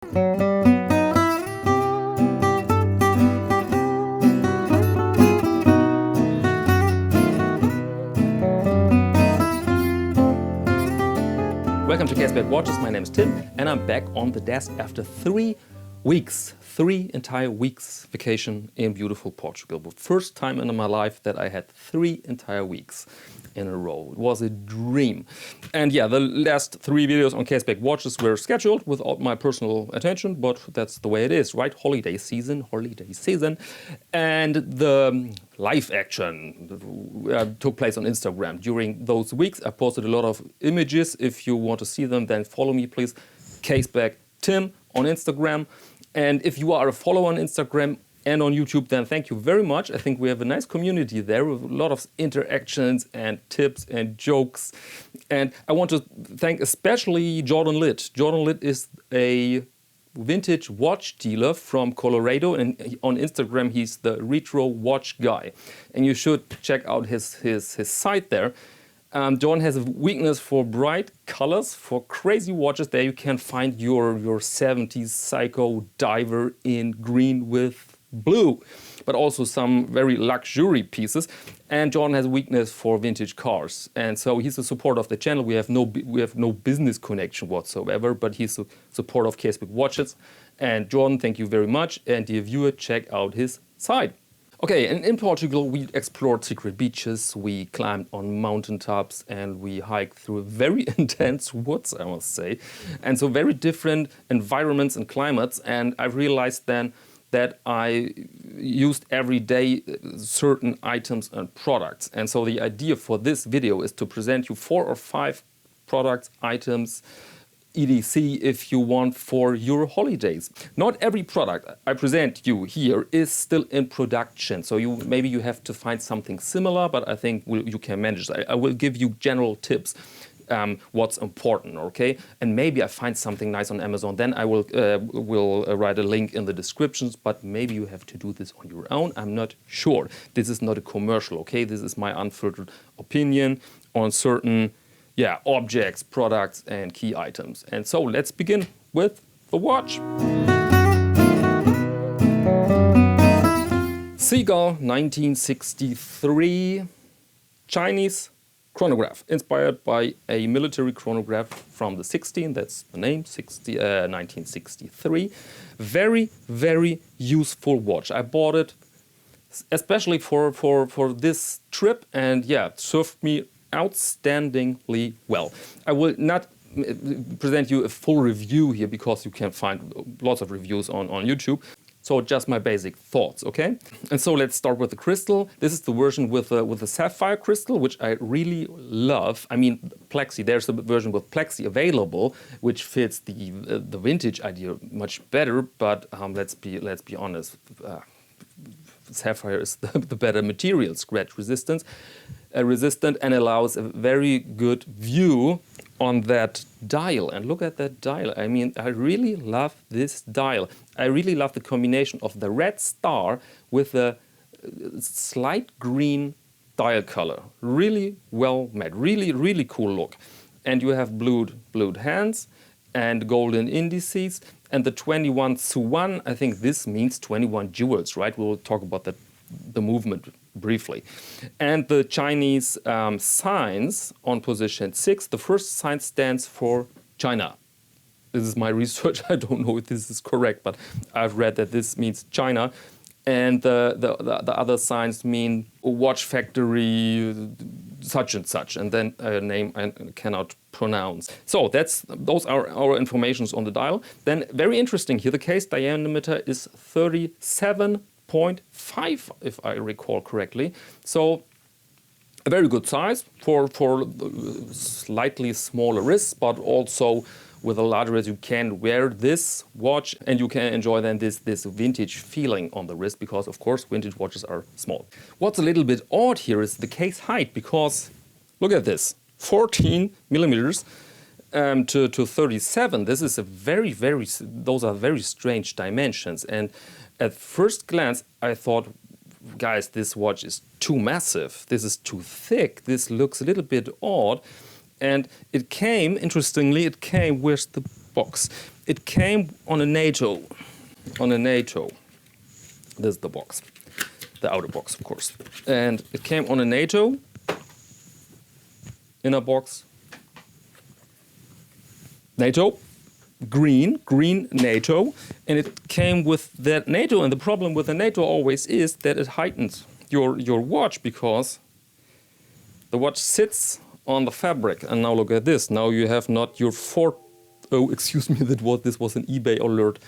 Welcome to Caseback Watches, my name is Tim and I'm back on the desk after 3 weeks, 3 entire weeks vacation in beautiful Portugal. The first time in my life that I had 3 entire weeks in a row. It was a dream. And yeah, the last 3 videos on Caseback Watches were scheduled without my personal attention, but that's the way it is, right? Holiday season. And the live action took place on Instagram. During those weeks, I posted a lot of images. If you want to see them, then follow me, please. Caseback Tim on Instagram. And if you are a follower on Instagram and on YouTube, then thank you very much. I think we have a nice community there with a lot of interactions and tips and jokes. And I want to thank especially Jordan Litt. Jordan Litt is a vintage watch dealer from Colorado, and on Instagram he's the retro watch guy. And you should check out his site there. John has a weakness for bright colors, for crazy watches. There you can find your 70s psycho diver in green with blue, but also some very luxury pieces. And John has a weakness for vintage cars, and so he's a supporter of the channel. We have no business connection whatsoever, but he's a supporter of Caseback Watches. And John, thank you very much. And dear viewer, check out his site. Okay, and in Portugal we explored secret beaches, we climbed on mountaintops, and we hiked through very intense woods, I must say. And so very different environments and climates, and I realized then that I used every day certain items and products. And so the idea for this video is to present you 4 or 5 products, items, EDC if you want for your holidays. Not every product I present you here is still in production, so maybe you have to find something similar, but I think you can manage. I will give you general tips, what's important, okay? And maybe I find something nice on Amazon, then I will write a link in the descriptions, but maybe you have to do this on your own. I'm not sure. This is not a commercial, okay? This is my unfiltered opinion on certain objects, products and key items. And so let's begin with the watch. Seagull 1963 Chinese chronograph, inspired by a military chronograph from the 16th, that's the name, 1963. Very, very useful watch. I bought it especially for this trip, and yeah, it served me outstandingly well. I will not present you a full review here because you can find lots of reviews on YouTube. So just my basic thoughts, okay? And so let's start with the crystal. This is the version with the sapphire crystal, which I really love. I mean, plexi. There's a version with plexi available, which fits the vintage idea much better. But let's be honest. Sapphire is the better material, scratch resistant, and allows a very good view on that dial. And look at that dial. I mean, I really love this dial. I really love the combination of the red star with the slight green dial color. Really well made. Really, really cool look. And you have blued hands and golden indices. And the 21-1, I think this means 21 jewels, right? We'll talk about the movement briefly. And the Chinese signs on position 6, the first sign stands for China. This is my research. I don't know if this is correct, but I've read that this means China. And the other signs mean watch factory, such and such, and then a name I cannot pronounce. So those are our informations on the dial. Then very interesting here, the case diameter is 37.5, if I recall correctly. So a very good size for slightly smaller wrists, but also with a larger wrist you can wear this watch and you can enjoy then this vintage feeling on the wrist, because of course vintage watches are small. What's a little bit odd here is the case height, because look at this, 14 millimeters to 37. This is a those are very strange dimensions. And at first glance I thought, guys, this watch is too massive, this is too thick, this looks a little bit odd. And it came, interestingly, it came with the box. It came on a NATO. This is the box, the outer box, of course. And it came on a NATO inner box. NATO, green NATO, and it came with that NATO. And the problem with the NATO always is that it heightens your watch, because the watch sits on the fabric. And now look at this. Now you have not your oh, excuse me, this was an eBay alert.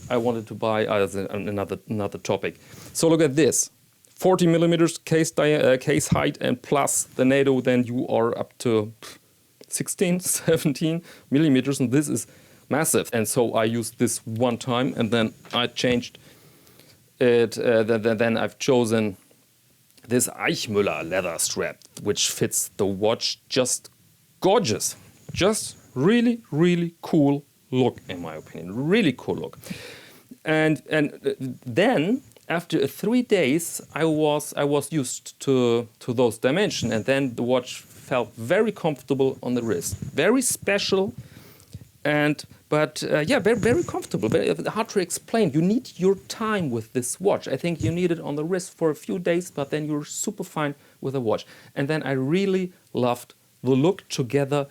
I wanted to buy another topic. So look at this, 40 millimeters case height, and plus the NATO, then you are up to 16, 17 millimeters, and this is massive. And so I used this one time, and then I changed it. Then I've chosen this Eichmüller leather strap, which fits the watch just gorgeous. Just really, really cool look, in my opinion. Really cool look. And then after 3 days, I was used to those dimensions, and then the watch felt very comfortable on the wrist, very special, but very, very comfortable. Very hard to explain. You need your time with this watch. I think you need it on the wrist for a few days, but then you're super fine with the watch. And then I really loved the look together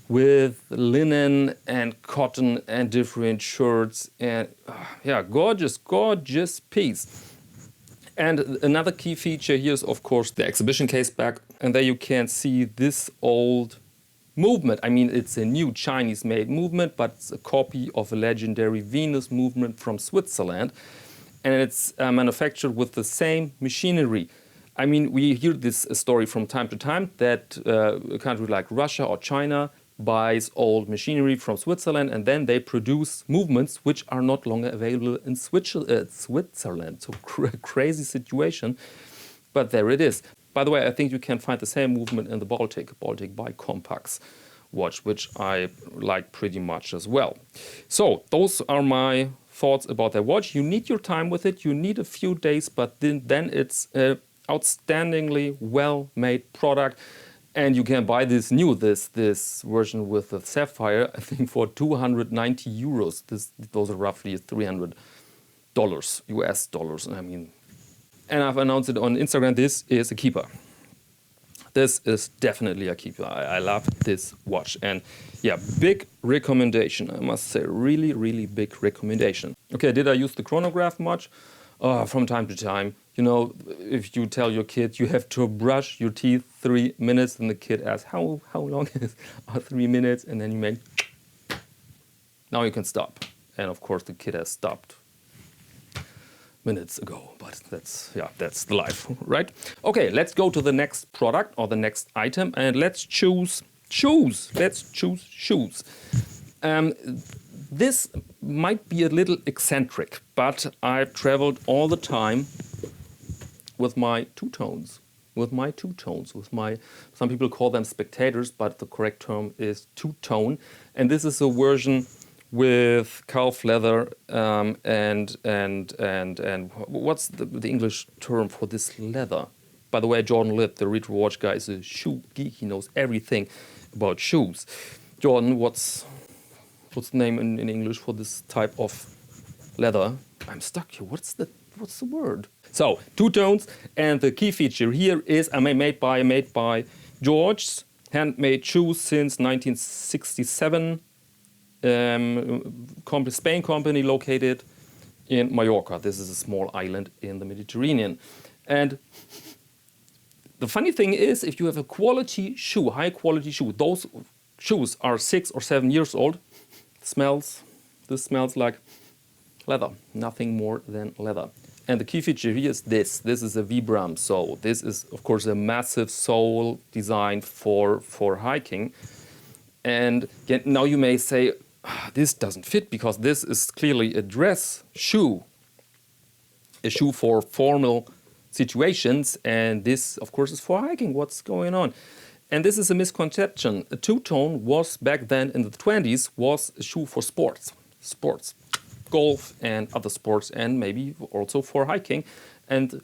with linen and cotton and different shirts, and gorgeous piece. And another key feature here is, of course, the exhibition case back, and there you can see this old movement. I mean, it's a new Chinese-made movement, but it's a copy of a legendary Venus movement from Switzerland, and it's manufactured with the same machinery. I mean, we hear this story from time to time that a country like Russia or China buys old machinery from Switzerland, and then they produce movements which are not longer available in Switzerland. So crazy situation, but there it is. By the way, I think you can find the same movement in the Baltic by Compax watch, which I like pretty much as well. So those are my thoughts about that watch. You need your time with it. You need a few days, but then it's an outstandingly well-made product. And you can buy this version with the Sapphire, I think, for 290 euros. Those are roughly $300 US dollars. I mean, and I've announced it on Instagram. This is a keeper. This is definitely a keeper. I love this watch. And yeah, big recommendation. I must say, really, really big recommendation. Okay, did I use the chronograph much? From time to time. You know, if you tell your kid you have to brush your teeth 3 minutes, and the kid asks, how long is 3 minutes? And then you make, now you can stop. And of course the kid has stopped minutes ago, but that's the life, right? Okay, let's go to the next product or the next item, and let's choose shoes. Let's choose shoes. This might be a little eccentric, but I've traveled all the time with my two-tones. Some people call them spectators, but the correct term is two-tone. And this is a version with calf leather and what's the English term for this leather? By the way, Jordan Litt, the retro watch guy, is a shoe geek. He knows everything about shoes. Jordan, what's the name in English for this type of leather? I'm stuck here. What's the word? So two tones, and the key feature here is made by George's handmade shoes since 1967. Spain company located in Mallorca. This is a small island in the Mediterranean. And the funny thing is, if you have a quality shoe, high quality shoe, those shoes are 6 or 7 years old. This smells like leather, nothing more than leather. And the key feature here is this. This is a Vibram sole. This is, of course, a massive sole designed for hiking. And yet now you may say, this doesn't fit because this is clearly a dress shoe, a shoe for formal situations, and this, of course, is for hiking. What's going on? And this is a misconception. A two-tone was, back then in the 20s, was a shoe for sports, golf and other sports, and maybe also for hiking. And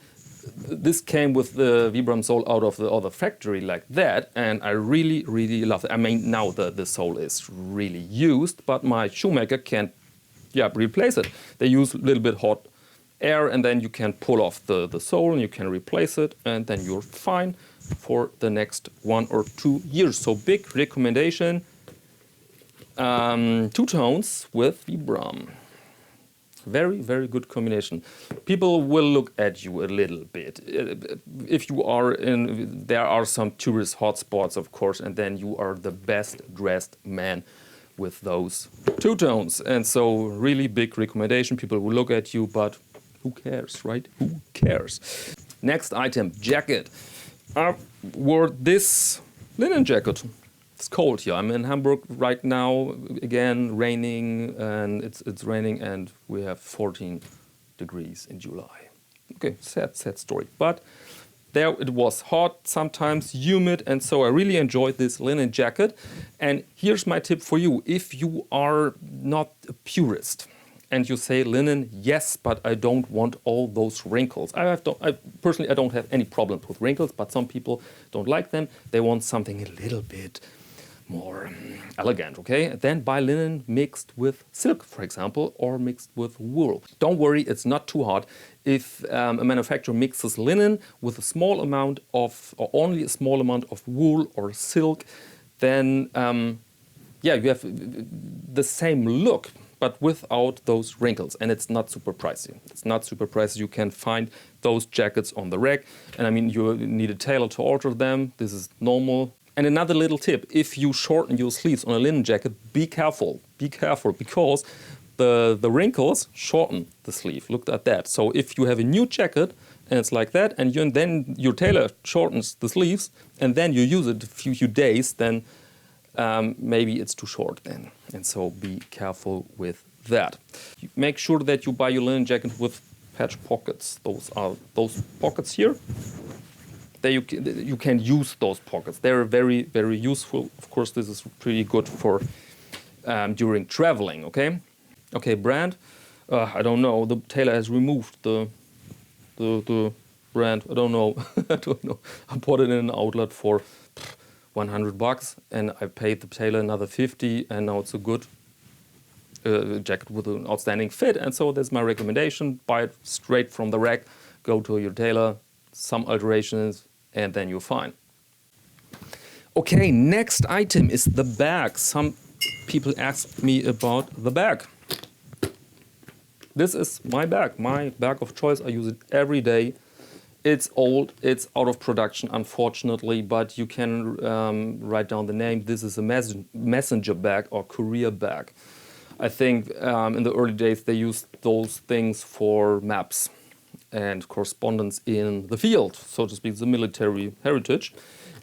this came with the Vibram sole out of the other factory like that, and I really, really love it. I mean, now the sole is really used, but my shoemaker can't, replace it. They use a little bit hot air, and then you can pull off the sole and you can replace it, and then you're fine for the next 1 or 2 years. So big recommendation, two tones with Vibram. Very, very good combination. People will look at you a little bit. If you are in, there are some tourist hotspots, of course, and then you are the best dressed man with those two tones. And so really big recommendation. People will look at you, but who cares, right? Who cares? Next item, jacket. I wore this linen jacket. It's cold here. I'm in Hamburg right now. Again, raining, and it's raining, and we have 14 degrees in July. Okay, sad story. But there it was hot, sometimes humid, and so I really enjoyed this linen jacket. And here's my tip for you: if you are not a purist and you say linen, yes, but I don't want all those wrinkles. Personally, I don't have any problem with wrinkles, but some people don't like them. They want something a little bit more elegant, okay? Then buy linen mixed with silk, for example, or mixed with wool. Don't worry, it's not too hard. If a manufacturer mixes linen with a small amount of, or only a small amount of wool or silk, then you have the same look, but without those wrinkles, and it's not super pricey. It's not super pricey. You can find those jackets on the rack, and I mean, you need a tailor to alter them. This is normal. And another little tip, if you shorten your sleeves on a linen jacket, be careful, because the wrinkles shorten the sleeve. Look at that. So if you have a new jacket and it's like that, and then your tailor shortens the sleeves, and then you use it a few days, then maybe it's too short then. And so be careful with that. Make sure that you buy your linen jacket with patch pockets. Those are those pockets here. You can use those pockets. They're very, very useful. Of course, this is pretty good for during traveling, okay? Okay, brand. I don't know. The tailor has removed the brand. I don't know. I don't know. I bought it in an outlet for $100, and I paid the tailor another 50, and now it's a good jacket with an outstanding fit. And so that's my recommendation. Buy it straight from the rack. Go to your tailor. Some alterations, and then you're fine. Okay, next item is the bag. Some people asked me about the bag. This is my bag of choice. I use it every day. It's old, it's out of production, unfortunately, but you can write down the name. This is a messenger bag or courier bag. I think in the early days they used those things for maps and correspondence in the field, so to speak, the military heritage.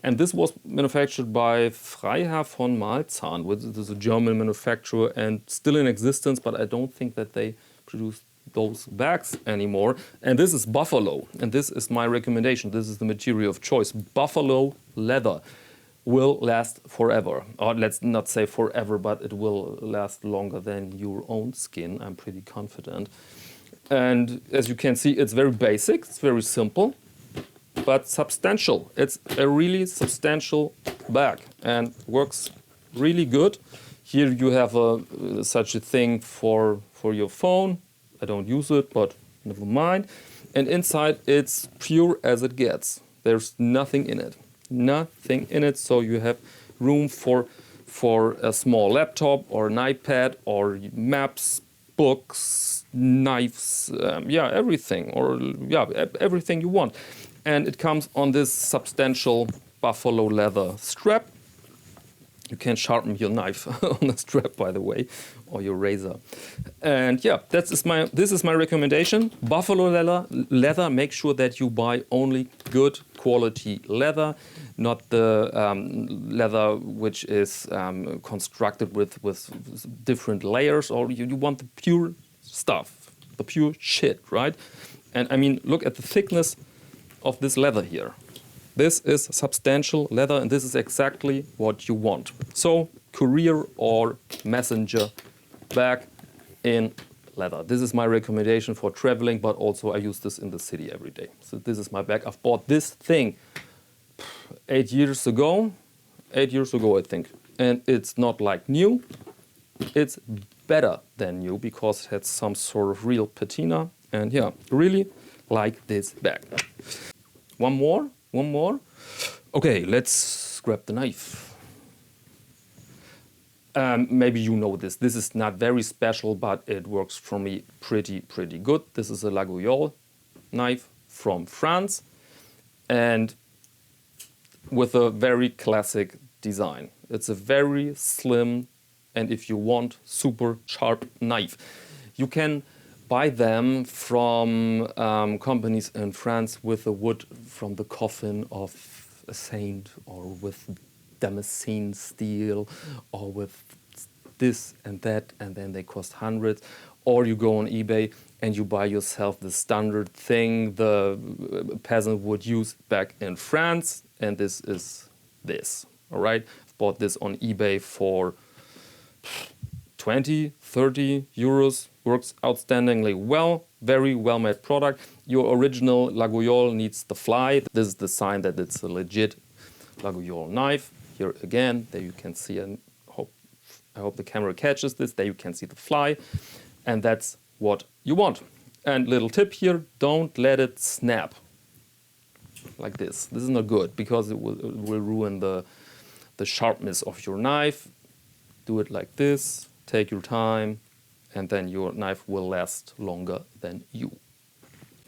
And this was manufactured by Freiherr von Malzahn, which is a German manufacturer and still in existence, but I don't think that they produce those bags anymore. And this is buffalo, and this is my recommendation. This is the material of choice. Buffalo leather will last forever. Or let's not say forever, but it will last longer than your own skin, I'm pretty confident. And as you can see, it's very basic, it's very simple, but substantial. It's a really substantial bag and works really good. Here you have such a thing for your phone. I don't use it, but never mind. And inside it's pure as it gets. There's nothing in it. Nothing in it, so you have room for a small laptop or an iPad or maps, books, knives, everything, everything you want. And it comes on this substantial buffalo leather strap. You can sharpen your knife on the strap, by the way, or your razor. And yeah, this is my recommendation. Buffalo leather. Make sure that you buy only good quality leather, not the leather which is constructed with different layers. Or you want the pure stuff, the pure shit, right? And I mean, look at the thickness of this leather here. This is substantial leather, and this is exactly what you want. So, courier or messenger bag in leather. This is my recommendation for traveling, but also I use this in the city every day. So this is my bag. I've bought this thing 8 years ago. 8 years ago, I think. And it's not like new. It's better than new because it had some sort of real patina. And yeah, really like this bag. One more. Okay, let's grab the knife. Maybe you know this. This is not very special, but it works for me pretty good. This is a Laguiole knife from France and with a very classic design. It's a very slim and, if you want, super sharp knife. You can buy them from companies in France with the wood from the coffin of a saint, or with Damascene steel, or with this and that, and then they cost hundreds. Or you go on eBay and you buy yourself the standard thing the peasant would use back in France, and this is this. All right, I've bought this on eBay for 20, 30 euros. Works outstandingly well. Very well made product. Your original Laguiole needs the fly. This is the sign that it's a legit Laguiole knife. Here again, there you can see, and I hope the camera catches this, there you can see the fly, and that's what you want. And little tip here, don't let it snap like this. This is not good because it will ruin the sharpness of your knife. Do it like this, take your time, and then your knife will last longer than you.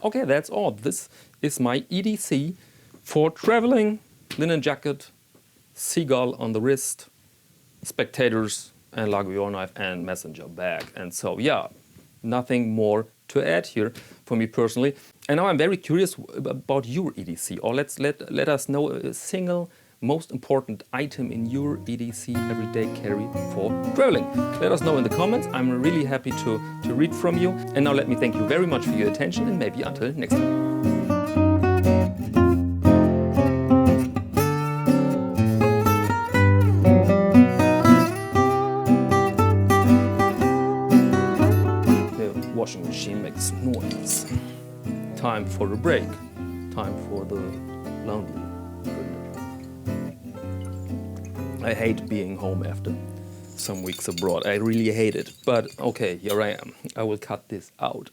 Okay, that's all. This is my EDC for traveling. Linen jacket, Seagull on the wrist, spectators, and Laguiole knife and messenger bag. And so, yeah, nothing more to add here for me personally. And now I'm very curious about your EDC, or let us know a single most important item in your EDC everyday carry for traveling. Let us know in the comments. I'm really happy to read from you. And now let me thank you very much for your attention, and maybe until next time. Washing machine makes noise. Time for a break. Time for the laundry. I hate being home after some weeks abroad. I really hate it. But okay, here I am. I will cut this out.